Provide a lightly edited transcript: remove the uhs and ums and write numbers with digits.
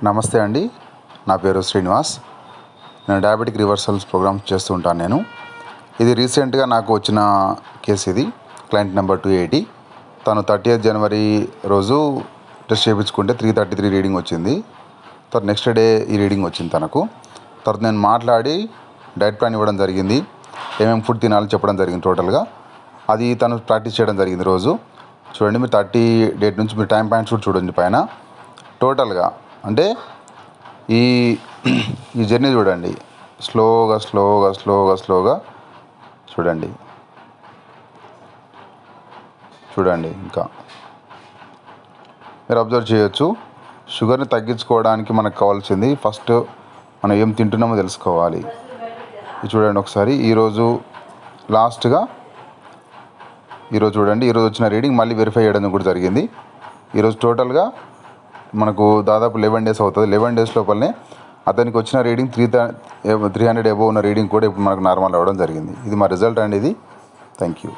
నమస్తే అండి, నా పేరు శ్రీనివాస్. నేను డయాబెటిక్ రివర్సల్స్ ప్రోగ్రామ్ చేస్తూ ఉంటాను. నేను ఇది రీసెంట్గా నాకు వచ్చిన కేసు. ఇది క్లయింట్ నెంబర్ 280. తను 30th జనవరి రోజు టెస్ట్ చేయించుకుంటే 333 రీడింగ్ వచ్చింది. తర్వాత నెక్స్ట్ డే ఈ రీడింగ్ వచ్చింది తనకు. తర్వాత నేను మాట్లాడి డైట్ ప్లాన్ ఇవ్వడం జరిగింది, ఏమేమి ఫుడ్ తినాలో చెప్పడం జరిగింది. టోటల్గా అది తను ప్రాక్టీస్ చేయడం జరిగింది. రోజు చూడండి, మీరు 30 డేట్ నుంచి మీరు టైం పాయింట్స్ కూడా చూడండి పైన. టోటల్గా అంటే ఈ జర్నీ చూడండి, స్లోగా చూడండి. ఇంకా మీరు అబ్జర్వ్ చేయొచ్చు. షుగర్ని తగ్గించుకోవడానికి మనకు కావాల్సింది ఫస్ట్ మనం ఏం తింటున్నామో తెలుసుకోవాలి. ఇది చూడండి ఒకసారి. ఈరోజు లాస్ట్గా ఈరోజు చూడండి, ఈరోజు వచ్చిన రీడింగ్ మళ్ళీ వెరిఫై చేయడం కూడా జరిగింది. ఈరోజు టోటల్గా మనకు దాదాపు 11 days అవుతుంది. 11 days లోపలనే అతనికి వచ్చిన రీడింగ్ 300 అబోవ్ ఉన్న రీడింగ్ కూడా ఇప్పుడు మనకు నార్మల్ అవ్వడం జరిగింది. ఇది మా రిజల్ట్ అండి. ఇది థ్యాంక్ యూ.